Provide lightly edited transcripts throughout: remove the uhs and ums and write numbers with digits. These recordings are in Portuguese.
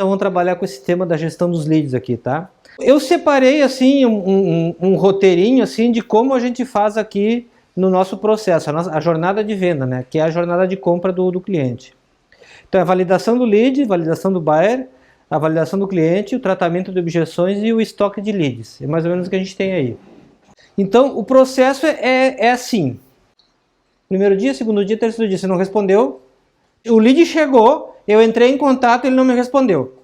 vamos trabalhar com esse tema da gestão dos leads aqui, tá? Eu separei assim um roteirinho assim de como a gente faz aqui no nosso processo, a jornada de venda, né? Que é a jornada de compra do cliente. Então é a validação do lead, validação do buyer, a validação do cliente, o tratamento de objeções e o estoque de leads. É mais ou menos o que a gente tem aí. Então o processo é assim. Primeiro dia, segundo dia, terceiro dia, você não respondeu. O lead chegou, eu entrei em contato, ele não me respondeu.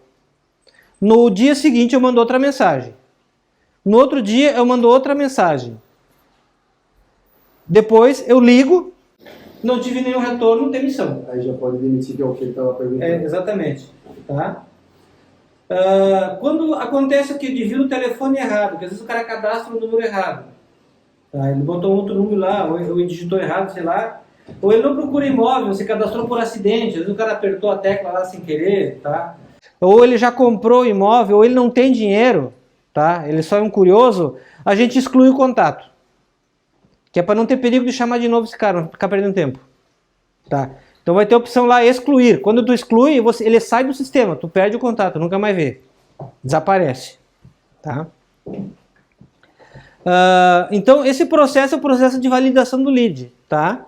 No dia seguinte eu mando outra mensagem. No outro dia eu mando outra mensagem. Depois eu ligo, não tive nenhum retorno, demissão. Aí já pode demitir, que é o que ele estava perguntando. Exatamente. Tá? Quando acontece o que? De vir o telefone errado, que às vezes o cara cadastra o número errado. Tá? Ele botou outro número lá, ou ele digitou errado, sei lá. Ou ele não procura imóvel, você cadastrou por acidente, às vezes o cara apertou a tecla lá sem querer, tá? Ou ele já comprou o imóvel, ou ele não tem dinheiro, tá? Ele só é um curioso, a gente exclui o contato. Que é para não ter perigo de chamar de novo esse cara, não ficar perdendo tempo. Tá? Então vai ter a opção lá, excluir. Quando tu exclui, ele sai do sistema, tu perde o contato, nunca mais vê. Desaparece. Tá? Então esse processo é o processo de validação do lead. Tá?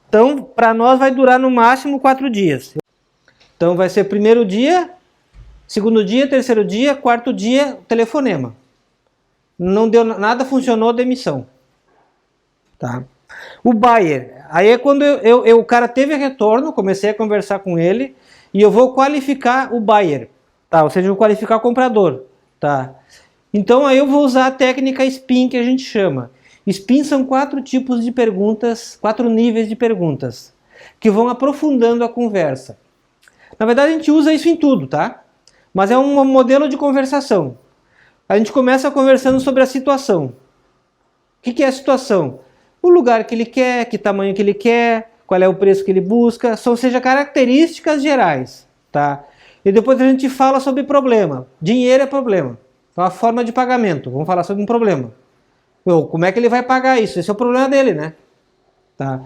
Então para nós vai durar no máximo 4 dias. Então vai ser primeiro dia, segundo dia, terceiro dia, quarto dia, telefonema. Não deu nada, funcionou, demissão. Tá? O buyer, aí é quando o cara teve retorno, comecei a conversar com ele e eu vou qualificar o buyer, tá? Ou seja, eu vou qualificar o comprador. Tá? Então aí eu vou usar a técnica SPIN que a gente chama. SPIN são 4 tipos de perguntas, 4 níveis de perguntas, que vão aprofundando a conversa. Na verdade a gente usa isso em tudo, tá? Mas é um modelo de conversação. A gente começa conversando sobre a situação. O que é a situação? O lugar que ele quer, que tamanho que ele quer, qual é o preço que ele busca, ou seja, características gerais, tá? E depois a gente fala sobre problema. Dinheiro é problema. Então a forma de pagamento, vamos falar sobre um problema. Como é que ele vai pagar isso? Esse é o problema dele, né? Tá?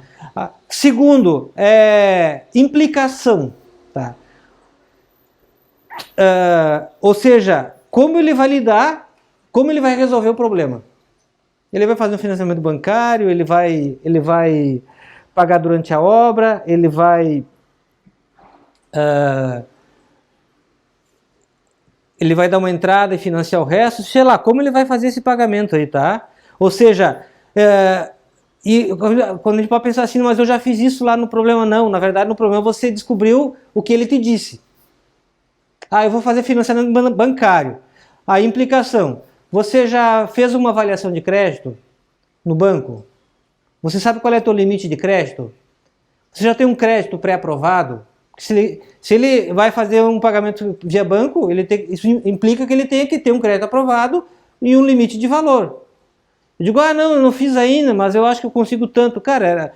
Segundo, implicação, tá? Ou seja, como ele vai lidar, como ele vai resolver o problema. Ele vai fazer um financiamento bancário, ele vai pagar durante a obra, ele vai dar uma entrada e financiar o resto, sei lá, como ele vai fazer esse pagamento aí, tá? Ou seja, e quando a gente pode pensar assim, mas eu já fiz isso lá no problema, não, na verdade no problema você descobriu o que ele te disse. Eu vou fazer financiamento bancário. A implicação. Você já fez uma avaliação de crédito no banco? Você sabe qual é o teu limite de crédito? Você já tem um crédito pré-aprovado? Se ele vai fazer um pagamento via banco, isso implica que ele tenha que ter um crédito aprovado e um limite de valor. Eu digo, não, eu não fiz ainda, mas eu acho que eu consigo tanto. Cara,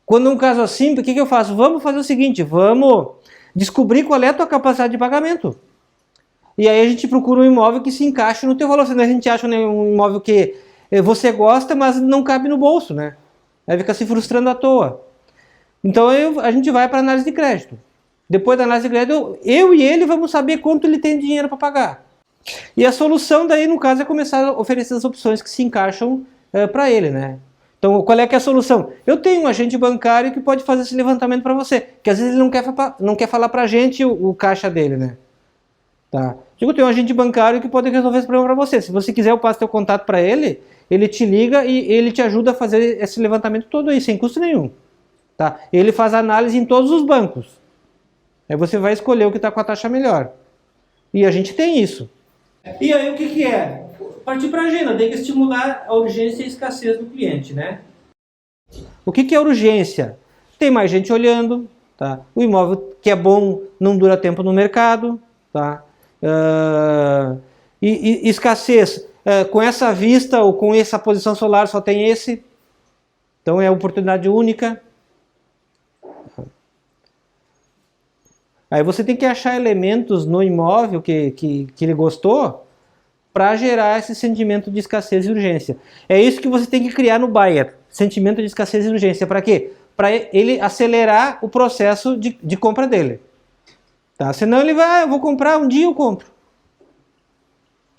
quando é um caso assim, o que eu faço? Vamos fazer o seguinte, vamos descobrir qual é a tua capacidade de pagamento. E aí a gente procura um imóvel que se encaixe no teu valor, senão a gente acha um imóvel que você gosta, mas não cabe no bolso, né? Aí fica se frustrando à toa. Então a gente vai para a análise de crédito. Depois da análise de crédito, eu e ele vamos saber quanto ele tem de dinheiro para pagar. E a solução daí, no caso, é começar a oferecer as opções que se encaixam para ele, né? Então, qual é que é a solução? Eu tenho um agente bancário que pode fazer esse levantamento para você, que às vezes ele não quer falar para a gente o caixa dele, né? Tá. Eu tenho um agente bancário que pode resolver esse problema para você. Se você quiser, eu passo teu contato para ele, ele te liga e ele te ajuda a fazer esse levantamento todo aí, sem custo nenhum. Tá? Ele faz análise em todos os bancos. Aí você vai escolher o que está com a taxa melhor. E a gente tem isso. E aí o que é? Partir para a agenda, tem que estimular a urgência e a escassez do cliente, né? O que é urgência? Tem mais gente olhando, tá? O imóvel que é bom não dura tempo no mercado, tá? E escassez, com essa vista ou com essa posição solar só tem esse, então é oportunidade única. Aí você tem que achar elementos no imóvel que ele gostou para gerar esse sentimento de escassez e urgência. É isso que você tem que criar no buyer, sentimento de escassez e urgência. Para quê? Para ele acelerar o processo de compra dele. Tá? Senão ele vai, eu vou comprar, um dia eu compro.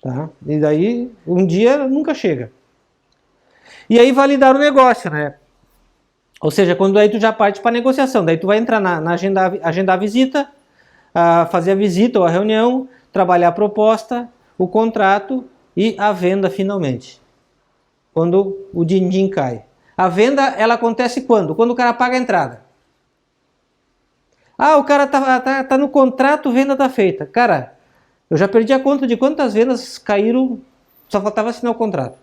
Tá? E daí, um dia nunca chega. E aí validar o negócio, né? Ou seja, quando aí tu já parte para negociação, daí tu vai entrar na agendar a visita, fazer a visita ou a reunião, trabalhar a proposta, o contrato e a venda finalmente. Quando o din-din cai. A venda, ela acontece quando? Quando o cara paga a entrada. O cara tá no contrato, venda tá feita. Cara, eu já perdi a conta de quantas vendas caíram, só faltava assinar o contrato.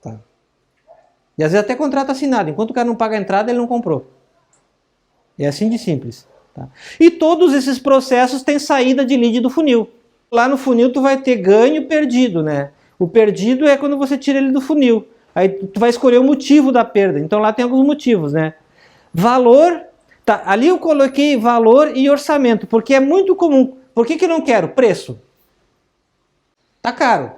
Tá. E às vezes até contrato assinado. Enquanto o cara não paga a entrada, ele não comprou. É assim de simples. Tá? E todos esses processos têm saída de lead do funil. Lá no funil tu vai ter ganho e perdido, né? O perdido é quando você tira ele do funil. Aí tu vai escolher o motivo da perda. Então lá tem alguns motivos, né? Valor, tá, ali eu coloquei valor e orçamento, porque é muito comum. Por que eu não quero? Preço. Tá caro.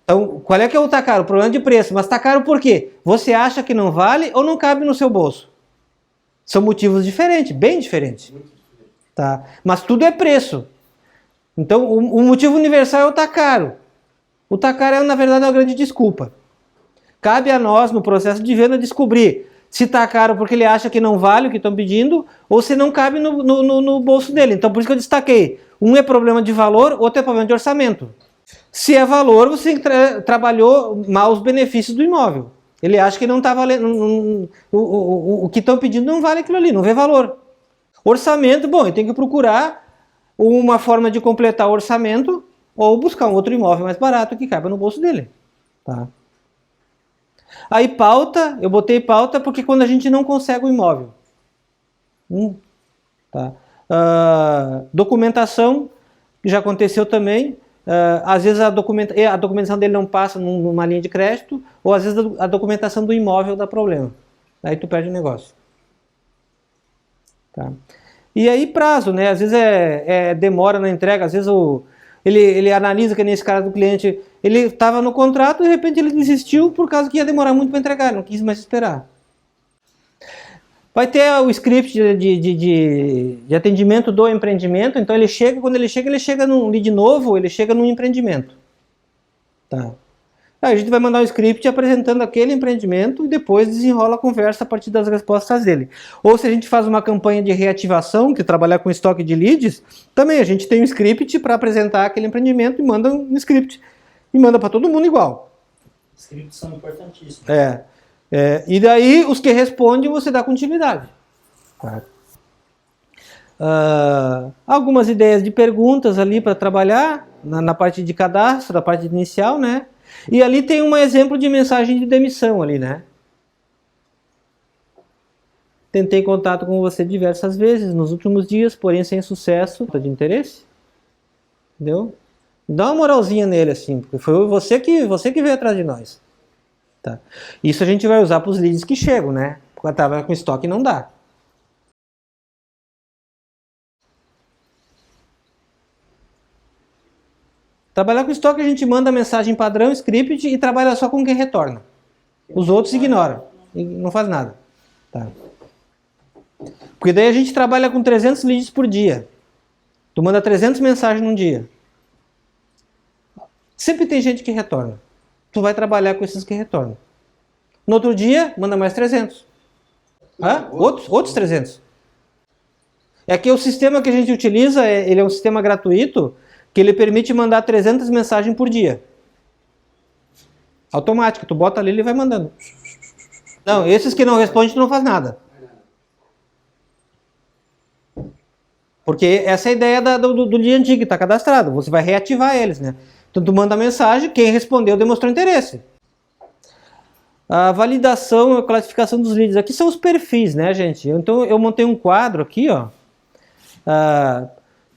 Então, qual é que é o tá caro? O problema de preço. Mas tá caro por quê? Você acha que não vale ou não cabe no seu bolso? São motivos diferentes, bem diferentes. Tá? Mas tudo é preço. Então, o motivo universal é o tá caro. O tá caro é, na verdade, uma grande desculpa. Cabe a nós, no processo de venda, descobrir se está caro porque ele acha que não vale o que estão pedindo ou se não cabe no bolso dele. Então, por isso que eu destaquei. Um é problema de valor, outro é problema de orçamento. Se é valor, você trabalhou mal os benefícios do imóvel. Ele acha que não está valendo, o que estão pedindo não vale aquilo ali, não vê valor. Orçamento, bom, eu tenho que procurar uma forma de completar o orçamento ou buscar um outro imóvel mais barato que caiba no bolso dele. Tá? Aí pauta, eu botei pauta porque quando a gente não consegue o imóvel. Tá? Documentação, que já aconteceu também. Às vezes a documentação dele não passa numa linha de crédito, ou às vezes a documentação do imóvel dá problema. Aí tu perde o negócio. Tá? E aí prazo, né? Às vezes demora na entrega, às vezes ele analisa que nesse caso do cliente, ele estava no contrato e de repente ele desistiu por causa que ia demorar muito para entregar, não quis mais esperar. Vai ter o script de atendimento do empreendimento, então quando ele chega num lead novo, ele chega num empreendimento. Tá. Aí a gente vai mandar um script apresentando aquele empreendimento e depois desenrola a conversa a partir das respostas dele. Ou se a gente faz uma campanha de reativação, que trabalhar com estoque de leads, também a gente tem um script para apresentar aquele empreendimento e manda um script e manda para todo mundo igual. Scripts são importantíssimos. E daí os que respondem você dá continuidade. Tá. Algumas ideias de perguntas ali para trabalhar na parte de cadastro, na parte inicial, né? E ali tem um exemplo de mensagem de demissão ali, né? Tentei contato com você diversas vezes nos últimos dias, porém sem sucesso. De interesse? Entendeu? Dá uma moralzinha nele assim, porque foi você que veio atrás de nós. Tá. Isso a gente vai usar para os leads que chegam, né? Porque trabalhar com estoque não dá. Trabalhar com estoque a gente manda mensagem padrão, script e trabalha só com quem retorna. Os outros ignoram. E não faz nada. Tá. Porque daí a gente trabalha com 300 leads por dia. Tu manda 300 mensagens num dia. Sempre tem gente que retorna. Tu vai trabalhar com esses que retornam. No outro dia, manda mais 300. Outros 300. É que o sistema que a gente utiliza, ele é um sistema gratuito, que ele permite mandar 300 mensagens por dia. Automático, tu bota ali e ele vai mandando. Não, esses que não respondem, tu não faz nada. Porque essa é a ideia do dia antigo que está cadastrado. Você vai reativar eles, né? Então tu manda a mensagem, quem respondeu demonstrou interesse. A validação e a classificação dos leads. Aqui são os perfis, né, gente? Então eu montei um quadro aqui, ó.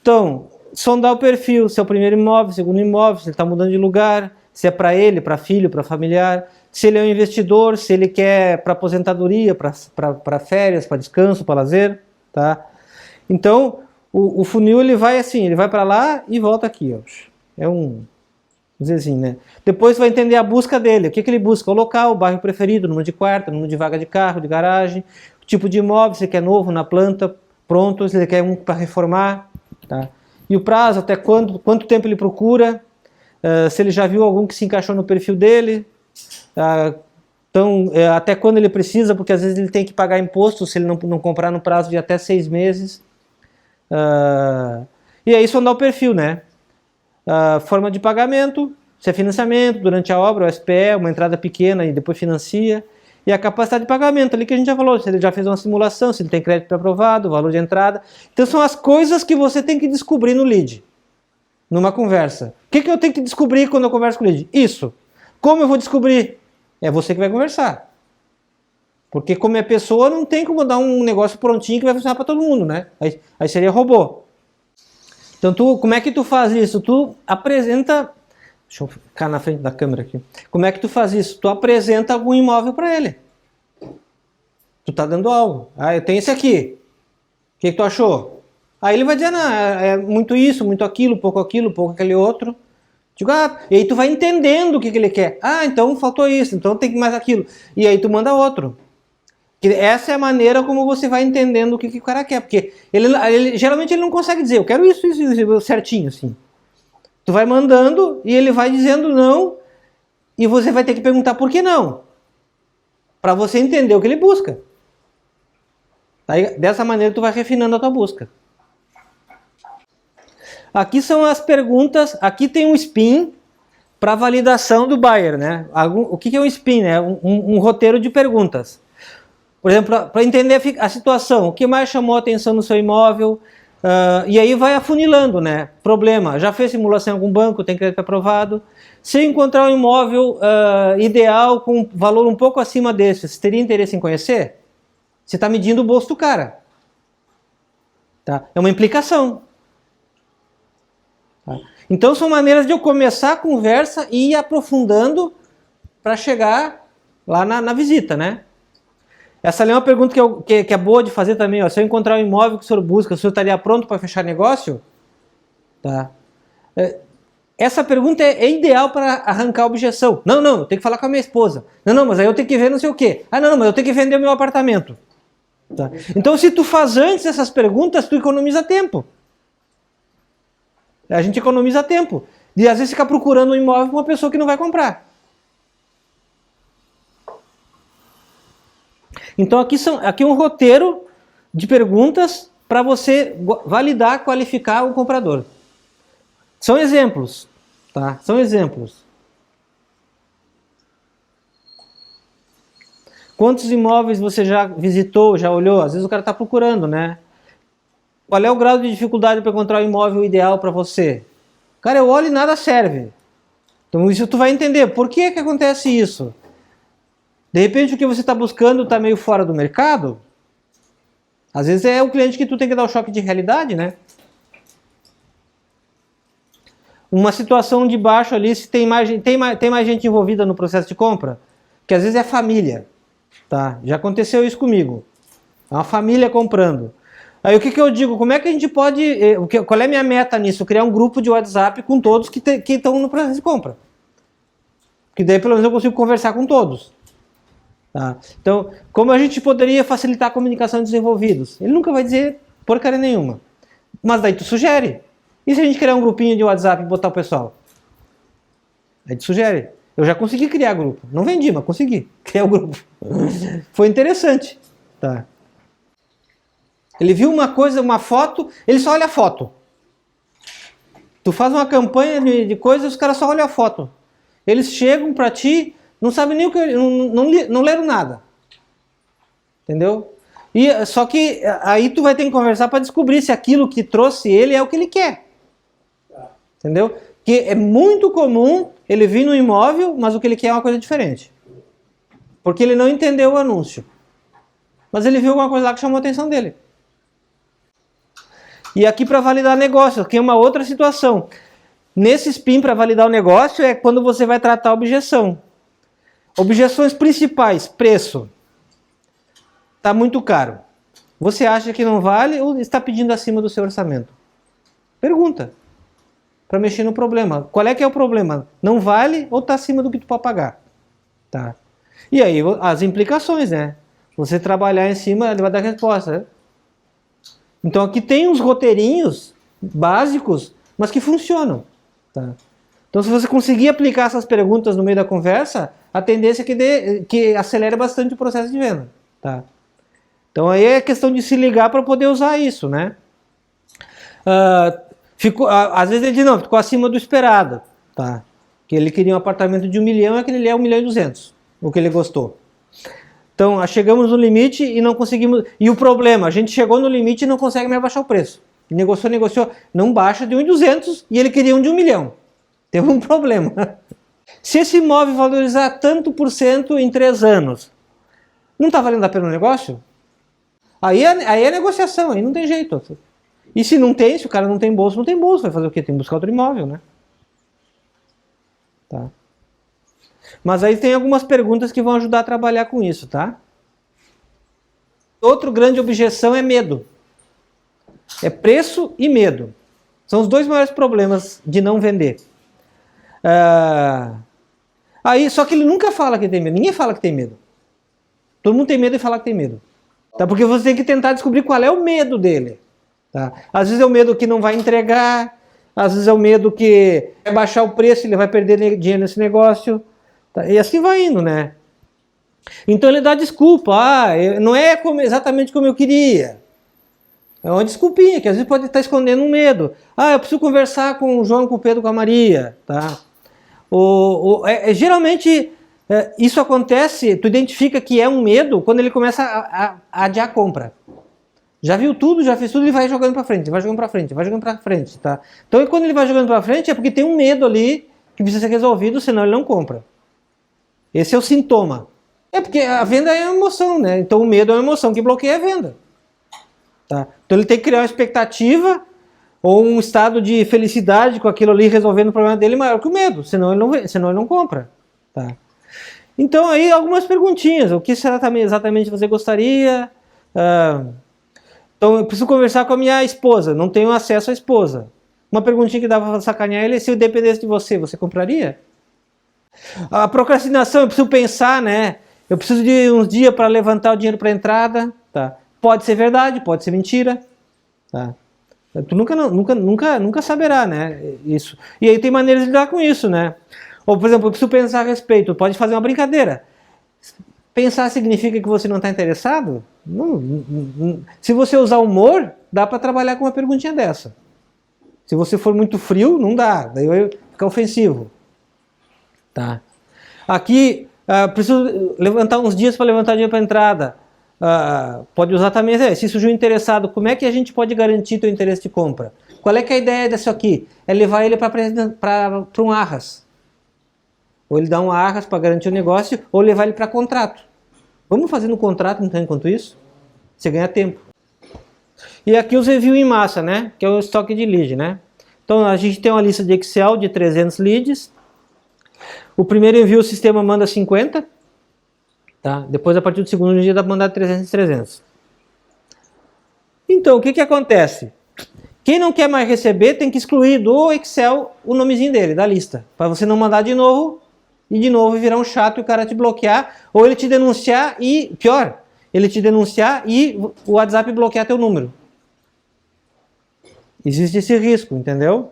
Então, sondar o perfil, se é o primeiro imóvel, segundo imóvel, se ele está mudando de lugar, se é para ele, para filho, para familiar, se ele é um investidor, se ele quer para aposentadoria, para férias, para descanso, para lazer, tá? Então, o funil ele vai assim, ele vai para lá e volta aqui, ó. É vamos dizer assim, né? Depois vai entender a busca dele, o que ele busca, o local, o bairro preferido, número de quarto, número de vaga de carro, de garagem, o tipo de imóvel, se quer novo na planta, pronto, se ele quer um para reformar, tá? E o prazo, até quanto tempo ele procura, se ele já viu algum que se encaixou no perfil dele, então, até quando ele precisa, porque às vezes ele tem que pagar imposto se ele não comprar no prazo de até 6 meses. E aí sondar o perfil, né? Forma de pagamento, se é financiamento, durante a obra, o SPE, uma entrada pequena e depois financia. E a capacidade de pagamento, ali que a gente já falou, se ele já fez uma simulação, se ele tem crédito aprovado, valor de entrada. Então são as coisas que você tem que descobrir no lead, numa conversa. O que eu tenho que descobrir quando eu converso com o lead? Isso. Como eu vou descobrir? É você que vai conversar. Porque como é pessoa, não tem como dar um negócio prontinho que vai funcionar para todo mundo, né? Aí seria robô. Então, como é que tu faz isso? Tu apresenta... Deixa eu ficar na frente da câmera aqui. Como é que tu faz isso? Tu apresenta algum imóvel para ele. Tu tá dando algo. Eu tenho esse aqui. O que tu achou? Aí ele vai dizer, não, é muito isso, muito aquilo, pouco aquele outro. Digo, e aí tu vai entendendo o que ele quer. Então faltou isso, então tem que mais aquilo. E aí tu manda outro. Essa é a maneira como você vai entendendo o que o cara quer. Porque geralmente ele não consegue dizer, eu quero isso, certinho, assim. Tu vai mandando e ele vai dizendo não, e você vai ter que perguntar por que não. Para você entender o que ele busca. Aí, dessa maneira tu vai refinando a tua busca. Aqui são as perguntas, aqui tem um spin para validação do buyer, né? O que é um spin, né? Um roteiro de perguntas. Por exemplo, para entender a situação, o que mais chamou a atenção no seu imóvel, e aí vai afunilando, né? Problema, já fez simulação em algum banco, tem crédito aprovado. Se eu encontrar um imóvel ideal com valor um pouco acima desse, você teria interesse em conhecer? Você está medindo o bolso do cara. Tá? É uma implicação. Tá? Então são maneiras de eu começar a conversa e ir aprofundando para chegar lá na visita, né? Essa ali é uma pergunta que é boa de fazer também. Ó. Se eu encontrar um imóvel que o senhor busca, o senhor estaria pronto para fechar negócio? Tá. Essa pergunta é ideal para arrancar a objeção. Não, eu tenho que falar com a minha esposa. Não, mas aí eu tenho que ver não sei o quê. Não, mas eu tenho que vender o meu apartamento. Tá. Então, se tu faz antes essas perguntas, tu economiza tempo. A gente economiza tempo. E às vezes fica procurando um imóvel para uma pessoa que não vai comprar. Então aqui é um roteiro de perguntas para você validar, qualificar o comprador. São exemplos, tá? São exemplos. Quantos imóveis você já visitou, já olhou? Às vezes o cara está procurando, né? Qual é o grau de dificuldade para encontrar o imóvel ideal para você? Cara, eu olho e nada serve. Então isso tu vai entender. Por que acontece isso? De repente o que você está buscando está meio fora do mercado. Às vezes é o cliente que tu tem que dar o choque de realidade, né? Uma situação de baixo ali, se tem mais gente envolvida no processo de compra, que às vezes é família. Tá? Já aconteceu isso comigo. É uma família comprando. Aí o que eu digo? Como é que a gente pode... Qual é a minha meta nisso? Criar um grupo de WhatsApp com todos que estão no processo de compra. Porque daí pelo menos eu consigo conversar com todos. Tá? Então, como a gente poderia facilitar a comunicação dos envolvidos? Ele nunca vai dizer porcaria nenhuma. Mas daí tu sugere. E se a gente criar um grupinho de WhatsApp e botar o pessoal? Aí tu sugere. Eu já consegui criar grupo. Não vendi, mas consegui criar o grupo. Foi interessante. Tá. Ele viu uma coisa, uma foto, ele só olha a foto. Tu faz uma campanha de coisas, os caras só olham a foto. Eles chegam pra ti, não sabem nem o que... Não leram nada. Entendeu? Só que aí tu vai ter que conversar para descobrir se aquilo que trouxe ele é o que ele quer. Entendeu? Porque é muito comum ele vir no imóvel, mas o que ele quer é uma coisa diferente. Porque ele não entendeu o anúncio. Mas ele viu alguma coisa lá que chamou a atenção dele. E aqui para validar negócio, aqui é uma outra situação. Nesse spin para validar o negócio é quando você vai tratar a objeção. Objeções principais, preço. Está muito caro. Você acha que não vale ou está pedindo acima do seu orçamento? Pergunta. Para mexer no problema. Qual é que é o problema? Não vale ou está acima do que tu pode pagar? Tá. E aí as implicações, né? Você trabalhar em cima, ele vai dar resposta. Né? Então aqui tem uns roteirinhos básicos, mas que funcionam. Tá? Então se você conseguir aplicar essas perguntas no meio da conversa, a tendência é que acelere bastante o processo de venda. Tá? Então aí é questão de se ligar para poder usar isso, né? Às vezes ele diz, não, ficou acima do esperado, tá? Que ele queria um apartamento de 1 milhão e aquele é 1 milhão e 200, o que ele gostou. Então, chegamos no limite e não conseguimos... E o problema, a gente chegou no limite e não consegue mais baixar o preço. Negociou, não baixa de 1.200 e ele queria um de 1 milhão. Teve um problema. Se esse imóvel valorizar tanto por cento em 3 anos, não está valendo a pena o negócio? Aí é negociação, aí não tem jeito. E se não tem, se o cara não tem bolso, vai fazer o quê? Tem que buscar outro imóvel, né? Tá. Mas aí tem algumas perguntas que vão ajudar a trabalhar com isso, tá? Outra grande objeção é medo. É preço e medo. São os 2 maiores problemas de não vender. Só que ele nunca fala que tem medo. Ninguém fala que tem medo. Todo mundo tem medo de falar que tem medo. Tá? Porque você tem que tentar descobrir qual é o medo dele. Tá? Às vezes é o medo que não vai entregar. Às vezes é o medo que vai baixar o preço, ele vai perder dinheiro nesse negócio. Tá? E assim vai indo, né? Então ele dá desculpa. Não é exatamente como eu queria. É uma desculpinha, que às vezes pode estar escondendo um medo. Eu preciso conversar com o João, com o Pedro, com a Maria. Tá? Geralmente isso acontece, tu identifica que é um medo quando ele começa a adiar a compra. Já viu tudo, já fez tudo, ele vai jogando para frente, vai jogando para frente, vai jogando para frente, tá? Então quando ele vai jogando para frente é porque tem um medo ali que precisa ser resolvido, senão ele não compra. Esse é o sintoma. É porque a venda é uma emoção, né? Então o medo é uma emoção que bloqueia a venda. Tá? Então ele tem que criar uma expectativa ou um estado de felicidade com aquilo ali resolvendo o problema dele maior que o medo, senão ele não compra. Tá? Então aí algumas perguntinhas, o que será exatamente você gostaria? Então eu preciso conversar com a minha esposa, não tenho acesso à esposa. Uma perguntinha que dá para sacanear ele é: se eu dependesse de você, você compraria? A procrastinação, eu preciso pensar, né? Eu preciso de uns dias para levantar o dinheiro para a entrada. Tá? Pode ser verdade, pode ser mentira. Tá? Tu nunca saberá, né? Isso. E aí tem maneiras de lidar com isso, né? Ou, por exemplo, eu preciso pensar a respeito. Pode fazer uma brincadeira. Pensar significa que você não está interessado? Não. Se você usar humor, dá para trabalhar com uma perguntinha dessa. Se você for muito frio, não dá. Daí vai ficar ofensivo. Tá? Aqui, preciso levantar uns dias para levantar dinheiro para a entrada. Pode usar também, se surgiu interessado, como é que a gente pode garantir teu interesse de compra? Qual é que é a ideia disso aqui? É levar ele para um arras. Ou ele dá um arras para garantir o negócio, ou levar ele para contrato. Vamos fazer no contrato, então, enquanto isso? Você ganha tempo. E aqui os reviews em massa, né? Que é o estoque de lead, né? Então a gente tem uma lista de Excel de 300 leads. O primeiro envio o sistema manda 50. Tá? Depois, a partir do segundo dia, dá para mandar 300. Então, o que acontece? Quem não quer mais receber tem que excluir do Excel o nomezinho dele, da lista. Para você não mandar de novo e virar um chato e o cara te bloquear. Ou ele te denunciar e, pior, ele te denunciar e o WhatsApp bloquear teu número. Existe esse risco, entendeu?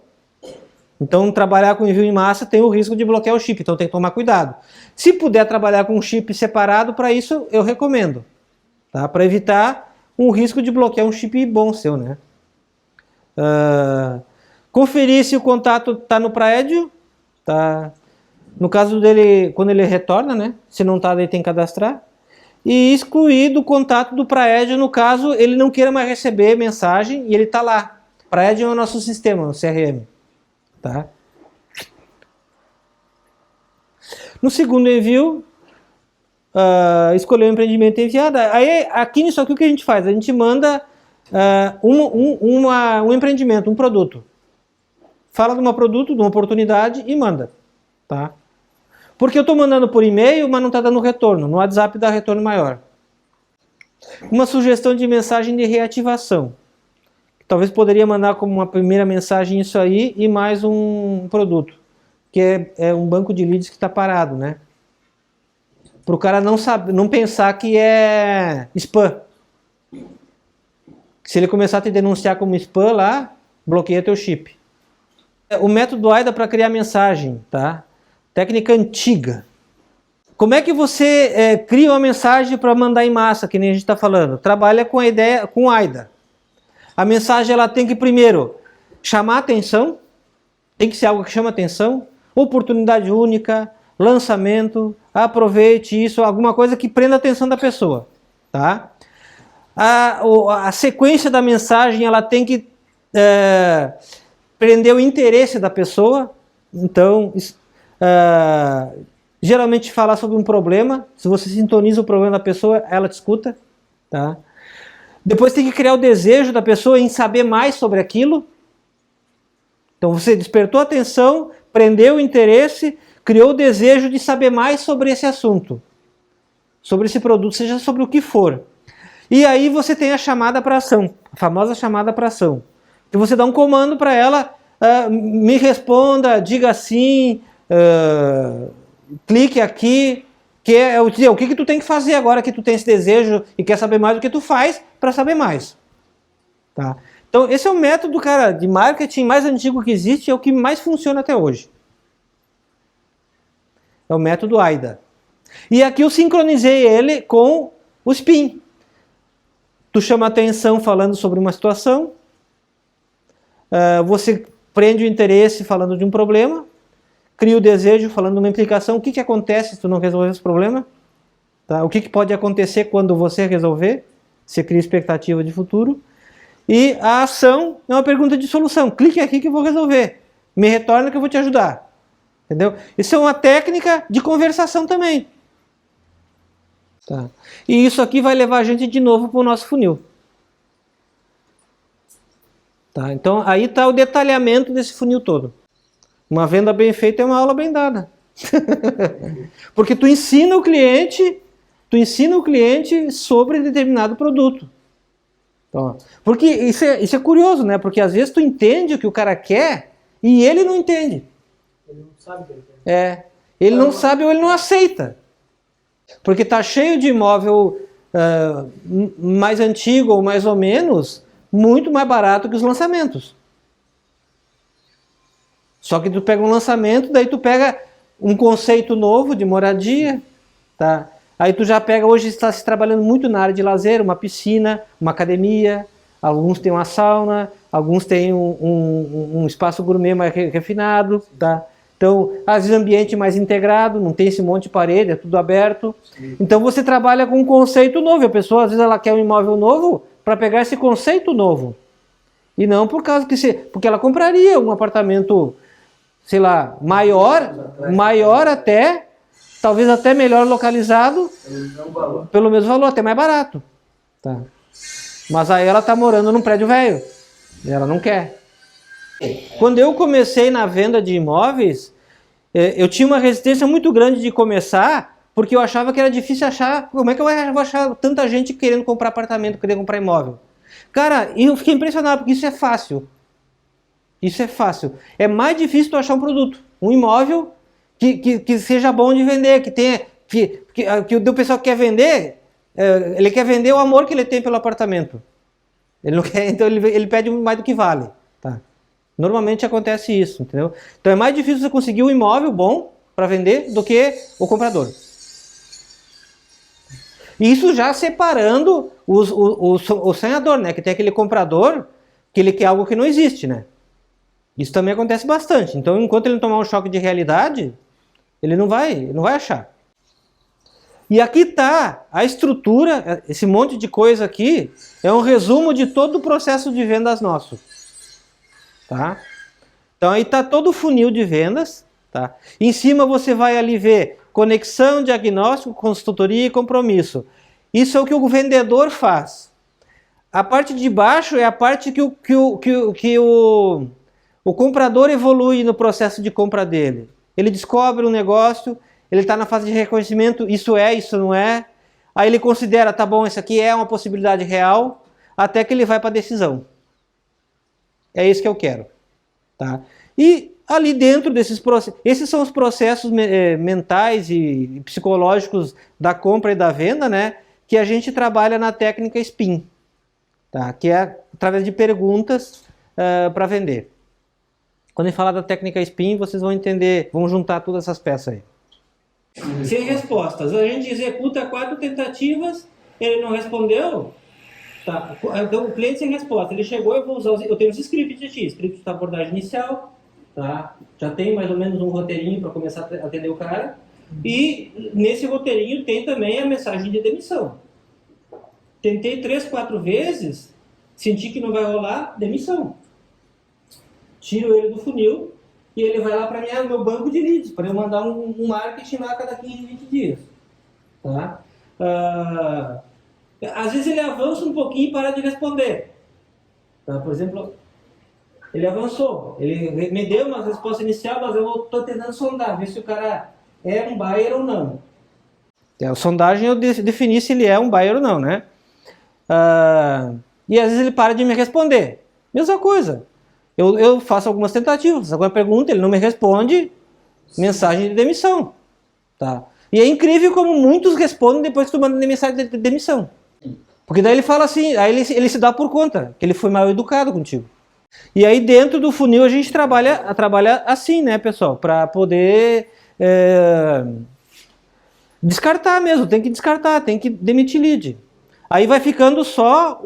Então, trabalhar com envio em massa tem o risco de bloquear o chip, então tem que tomar cuidado. Se puder trabalhar com um chip separado, para isso eu recomendo. Tá? Para evitar um risco de bloquear um chip bom seu, né? Conferir se o contato está no prédio. Tá? No caso dele, quando ele retorna, né? Se não está, daí tem que cadastrar. E excluir do contato do prédio, no caso, ele não queira mais receber mensagem e ele está lá. Prédio é o nosso sistema, o CRM. Tá? No segundo envio, escolher o empreendimento enviado. Aí, aqui nisso aqui, o que a gente faz? A gente manda um empreendimento, um produto. Fala de um produto, de uma oportunidade e manda. Tá? Porque eu estou mandando por e-mail, mas não está dando retorno. No WhatsApp dá retorno maior. Uma sugestão de mensagem de reativação. Talvez poderia mandar como uma primeira mensagem isso aí e mais um produto, que é um banco de leads que está parado, né? Para o cara não pensar que é spam. Se ele começar a te denunciar como spam lá, bloqueia teu chip. O método AIDA para criar mensagem, tá? Técnica antiga. Como é que você cria uma mensagem para mandar em massa, que nem a gente está falando? Trabalha com a ideia, com AIDA. A mensagem ela tem que primeiro chamar atenção, tem que ser algo que chama atenção, oportunidade única, lançamento, aproveite isso, alguma coisa que prenda a atenção da pessoa, tá? A sequência da mensagem ela tem que prender o interesse da pessoa. Então, geralmente falar sobre um problema. Se você sintoniza o problema da pessoa, ela te escuta, tá? Depois tem que criar o desejo da pessoa em saber mais sobre aquilo. Então você despertou a atenção, prendeu o interesse, criou o desejo de saber mais sobre esse assunto, sobre esse produto, seja sobre o que for. E aí você tem a chamada para ação, a famosa chamada para ação. Que você dá um comando para ela, me responda, diga sim, clique aqui, que é o que tu tem que fazer agora que tu tem esse desejo e quer saber mais do que tu faz para saber mais. Tá? Então esse é o método, cara, de marketing mais antigo que existe, é o que mais funciona até hoje. É o método AIDA. E aqui eu sincronizei ele com o SPIN. Tu chama atenção falando sobre uma situação, você prende o interesse falando de um problema, cria o desejo falando de uma implicação, o que acontece se tu não resolver esse problema, tá? O que pode acontecer quando você resolver, você cria expectativa de futuro, e a ação é uma pergunta de solução, clique aqui que eu vou resolver, me retorna que eu vou te ajudar, entendeu? Isso é uma técnica de conversação também. Tá. E isso aqui vai levar a gente de novo para o nosso funil. Tá. Então aí está o detalhamento desse funil todo. Uma venda bem feita é uma aula bem dada. Porque tu ensina o cliente sobre determinado produto. Então, porque isso é curioso, né? Porque às vezes tu entende o que o cara quer e ele não entende. Ele não sabe o que ele quer. Ele não sabe ou ele não aceita. Porque está cheio de imóvel mais antigo ou mais ou menos, muito mais barato que os lançamentos. Só que tu pega um lançamento, daí tu pega um conceito novo de moradia, tá? Aí tu já pega, hoje está se trabalhando muito na área de lazer, uma piscina, uma academia, alguns têm uma sauna, alguns têm um espaço gourmet mais refinado, tá? Então, às vezes ambiente mais integrado, não tem esse monte de parede, é tudo aberto. Então você trabalha com um conceito novo. A pessoa, às vezes, ela quer um imóvel novo para pegar esse conceito novo. E não por causa porque ela compraria um apartamento, sei lá, maior até, talvez até melhor localizado, pelo mesmo valor, até mais barato. Tá? Mas aí ela está morando num prédio velho. E ela não quer. Quando eu comecei na venda de imóveis, eu tinha uma resistência muito grande de começar, porque eu achava que era difícil achar, como é que eu vou achar tanta gente querendo comprar apartamento, querendo comprar imóvel? Cara, eu fiquei impressionado, porque isso é fácil. Isso é fácil. É mais difícil tu achar um produto, um imóvel que seja bom de vender, que o pessoal que quer vender, ele quer vender o amor que ele tem pelo apartamento. Ele não quer, então ele pede mais do que vale. Tá? Normalmente acontece isso, entendeu? Então é mais difícil você conseguir um imóvel bom para vender do que o comprador. Isso já separando o sonhador, né? Que tem aquele comprador que ele quer algo que não existe, né? Isso também acontece bastante. Então, enquanto ele não tomar um choque de realidade, ele não vai achar. E aqui está a estrutura, esse monte de coisa aqui, é um resumo de todo o processo de vendas nosso. Tá? Então aí está todo o funil de vendas. Tá? Em cima você vai ali ver conexão, diagnóstico, consultoria e compromisso. Isso é o que o vendedor faz. A parte de baixo é a parte que o comprador evolui no processo de compra dele. Ele descobre um negócio, ele está na fase de reconhecimento, isso não é. Aí ele considera, tá bom, isso aqui é uma possibilidade real, até que ele vai para a decisão. É isso que eu quero. Tá? E ali dentro desses processos, esses são os processos mentais e psicológicos da compra e da venda, né, que a gente trabalha na técnica SPIN. tá? Que é através de perguntas para vender. Quando eu falar da técnica SPIN, vocês vão entender, vão juntar todas essas peças aí. Sem respostas. A gente executa 4 tentativas, ele não respondeu, tá? Então o cliente sem resposta, ele chegou, eu vou usar, eu tenho os scripts aqui, script da abordagem inicial, tá? Já tem mais ou menos um roteirinho para começar a atender o cara, e nesse roteirinho tem também a mensagem de demissão. Tentei 3, 4 vezes, senti que não vai rolar, demissão. Tiro ele do funil e ele vai lá para meu banco de leads, para eu mandar um marketing lá a cada 15, 20 dias. Tá? Às vezes ele avança um pouquinho e para de responder. Tá? Por exemplo, ele avançou, ele me deu uma resposta inicial, mas eu estou tentando sondar, ver se o cara é um buyer ou não. A sondagem eu defini se ele é um buyer ou não, né? E às vezes ele para de me responder. Mesma coisa. Eu faço algumas tentativas, alguma pergunta, ele não me responde, mensagem de demissão. Tá? E é incrível como muitos respondem depois que tu manda mensagem de demissão. Porque daí ele fala assim, aí ele se dá por conta, que ele foi mal educado contigo. E aí dentro do funil a gente trabalha assim, né, pessoal? Para poder descartar mesmo, tem que descartar, tem que demitir lead. Aí vai ficando só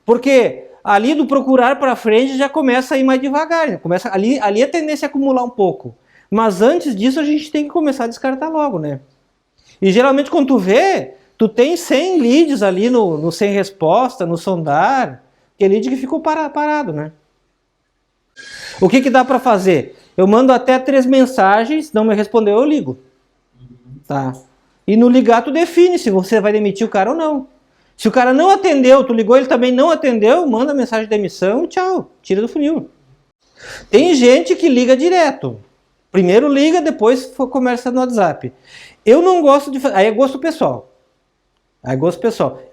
porque ali do procurar para frente já começa a ir mais devagar, né? Ali a tendência é acumular um pouco. Mas antes disso a gente tem que começar a descartar logo, né? E geralmente quando tu vê, tu tem 100 leads ali no sem resposta, no sondar, que é lead que ficou parado, né? O que dá para fazer? Eu mando até 3 mensagens, não me respondeu, eu ligo. Tá? E no ligar tu define se você vai demitir o cara ou não. Se o cara não atendeu, tu ligou, ele também não atendeu, manda mensagem de demissão e tchau, tira do funil. Tem gente que liga direto. Primeiro liga, depois conversa no WhatsApp. Eu não gosto de fazer, aí é gosto pessoal.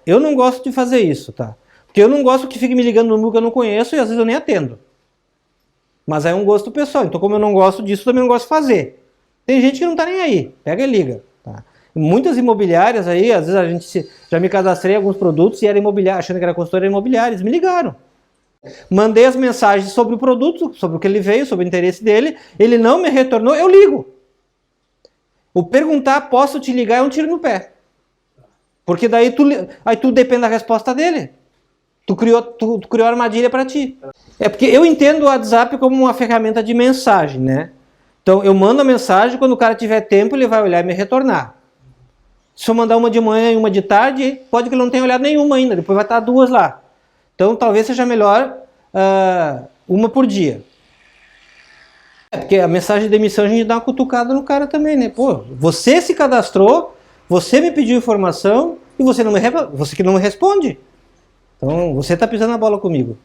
Eu não gosto de fazer isso, tá? Porque eu não gosto que fique me ligando no número que eu não conheço e às vezes eu nem atendo. Mas é um gosto pessoal, então como eu não gosto disso, também não gosto de fazer. Tem gente que não tá nem aí, pega e liga, tá? Muitas imobiliárias aí, às vezes já me cadastrei em alguns produtos e era imobiliária, achando que era consultora imobiliária, eles me ligaram. Mandei as mensagens sobre o produto, sobre o que ele veio, sobre o interesse dele, ele não me retornou, eu ligo. O perguntar, posso te ligar, é um tiro no pé. Porque daí tu depende da resposta dele. Tu criou armadilha para ti. É porque eu entendo o WhatsApp como uma ferramenta de mensagem, né? Então eu mando a mensagem, quando o cara tiver tempo, ele vai olhar e me retornar. Se eu mandar uma de manhã e uma de tarde, pode que ele não tenha olhado nenhuma ainda, depois vai estar 2 lá. Então talvez seja melhor uma por dia. Porque a mensagem de demissão a gente dá uma cutucada no cara também, né? Pô, você se cadastrou, você me pediu informação e você que não me responde. Então você está pisando na bola comigo.